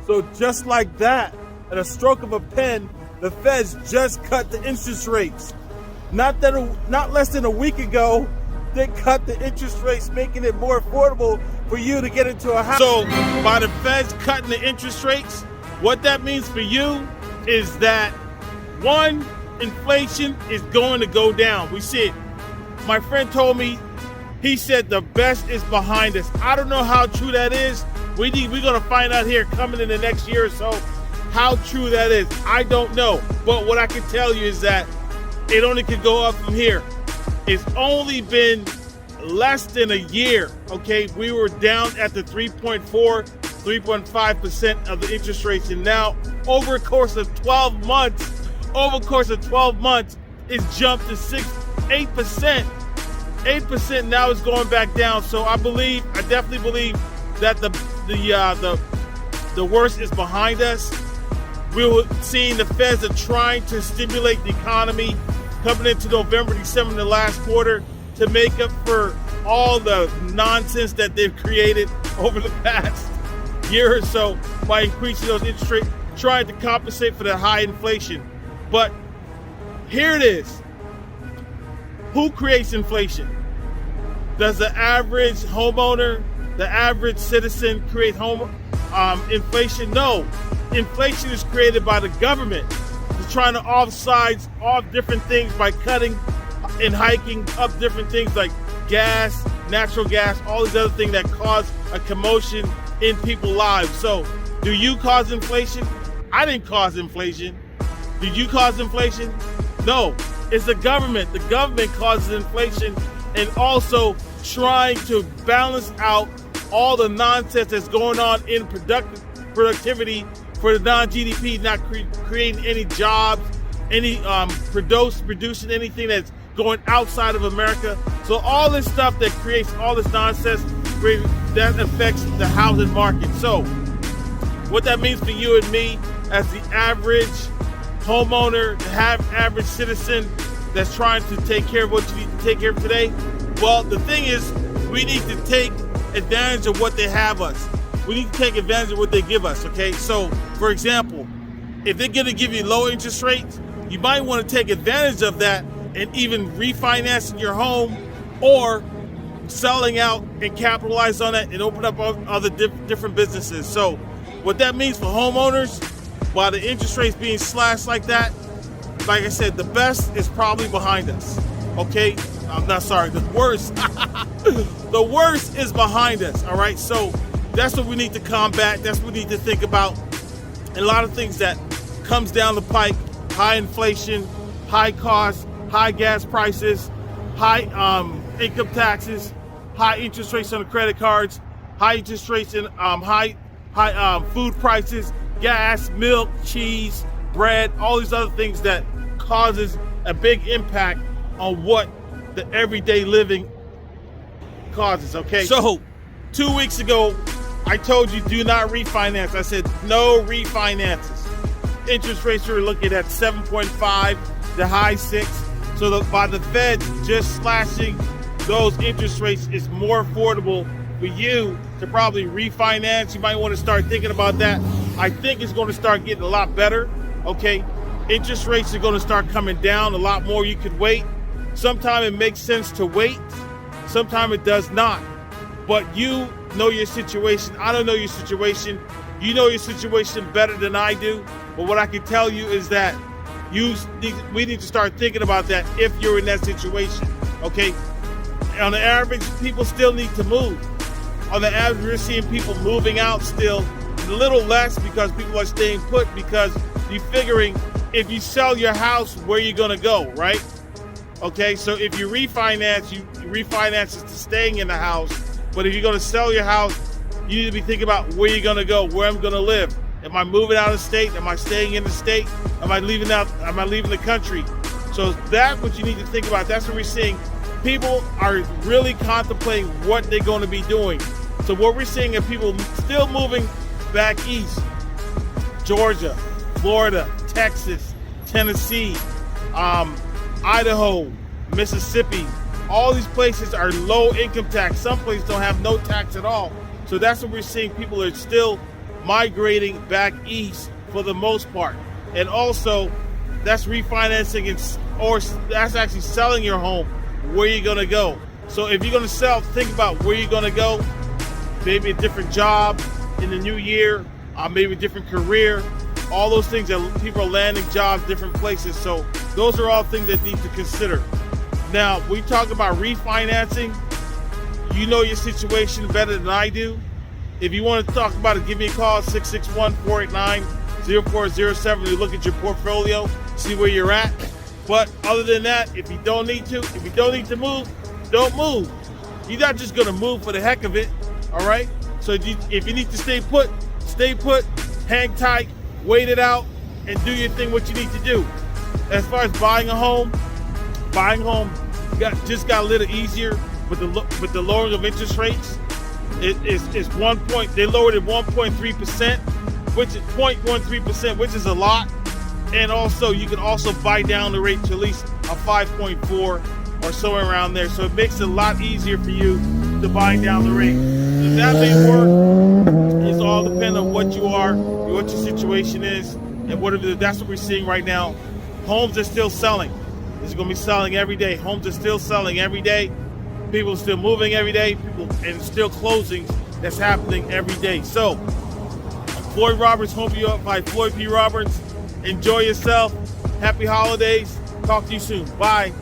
So just like that, at a stroke of a pen, the Feds just cut the interest rates. Not less than a week ago, they cut the interest rates, making it more affordable for you to get into a house. So by the Feds cutting the interest rates, what that means for you is that, one, inflation is going to go down. We see it. My friend told me, he said the best is behind us. I don't know how true that is. We're going to find out here coming in the next year or so how true that is. I don't know. But what I can tell you is that it only could go up from here. It's only been less than a year, okay? We were down at the 3.5% of the interest rates. And now, over the course of 12 months, it's jumped to 8%. 8% now is going back down. So I definitely believe that the worst is behind us. We were seeing the Feds are trying to stimulate the economy coming into November, December, the last quarter, to make up for all the nonsense that they've created over the past year or so by increasing those interest rates, trying to compensate for the high inflation. But here it is. Who creates inflation? Does the average homeowner, the average citizen create inflation? No. Inflation is created by the government. It's trying to off different things by cutting and hiking up different things like gas, natural gas, all these other things that cause a commotion in people's lives. So, do you cause inflation? I didn't cause inflation. Did you cause inflation? No. It's the government. The government causes inflation and also trying to balance out all the nonsense that's going on in productivity for the non-GDP, not creating any jobs, any producing anything that's going outside of America. So all this stuff that creates all this nonsense, that affects the housing market. So what that means for you and me as the average homeowner, the average citizen that's trying to take care of what you need to take care of today, well, the thing is, we need to take advantage of what they have us. We need to take advantage of what they give us, okay? So, for example, if they're going to give you low interest rates, you might want to take advantage of that and even refinancing your home or selling out and capitalize on it and open up other different businesses. So, what that means for homeowners, while the interest rates being slashed like that, like I said, the best is probably behind us, okay? I'm not sorry, the worst. The worst is behind us, all right? So that's what we need to combat. That's what we need to think about. And a lot of things that comes down the pike: high inflation, high costs, high gas prices, high income taxes, high interest rates on the credit cards, high interest rates in high food prices, gas, milk, cheese, bread, all these other things that causes a big impact on what the everyday living causes, okay? So 2 weeks ago, I told you do not refinance. I said no refinances. Interest rates are looking at 7.5, the high 6. So by the Fed just slashing those interest rates, it's more affordable for you to probably refinance. You might want to start thinking about that. I think it's going to start getting a lot better, okay? Interest rates are going to start coming down a lot more. You could wait. Sometimes it makes sense to wait. Sometimes it does not. But you know your situation. I don't know your situation. You know your situation better than I do. But what I can tell you is that we need to start thinking about that if you're in that situation, okay? On the average, people still need to move. On the average, we're seeing people moving out still, a little less because people are staying put, because you're figuring if you sell your house, where you're going to go, right? Okay, so if you refinance is to staying in the house. But if you're going to sell your house, you need to be thinking about where you're going to go, where I'm going to live. Am I moving out of state? Am I staying in the state? Am I leaving the country? So that's what you need to think about. That's what we're seeing. People are really contemplating what they're going to be doing. So what we're seeing is people still moving back east. Georgia, Florida, Texas, Tennessee, Idaho, Mississippi. All these places are low income tax. Some places don't have no tax at all. So that's what we're seeing. People are still migrating back east for the most part. And also, that's refinancing or that's actually selling your home. Where you're going to go. So if you're going to sell, think about where you're going to go. Maybe a different job in the new year, maybe a different career. All those things that people are landing jobs different places. So those are all things that need to consider. Now, we talk about refinancing. You know your situation better than I do. If you want to talk about it, give me a call, 661-489-0407 to look at your portfolio, see where you're at. But other than that, if you don't need to move, don't move. You're not just going to move for the heck of it, all right? So if you need to stay put, hang tight, wait it out, and do your thing, what you need to do. As far as buying a home just got a little easier with the lowering of interest rates. It's 1 point. They lowered it 1.3%, which is 0.13%, which is a lot. And also, you can also buy down the rate to at least a 5.4 or somewhere around there. So it makes it a lot easier for you to buy down the rate. So that may work. It's all dependent on what you are, what your situation is, and that's what we're seeing right now. Homes are still selling. It's going to be selling every day. Homes are still selling every day. People are still moving every day. And still closings that's happening every day. So, Floyd Roberts, Home You Up by Floyd P. Roberts. Enjoy yourself. Happy holidays. Talk to you soon. Bye.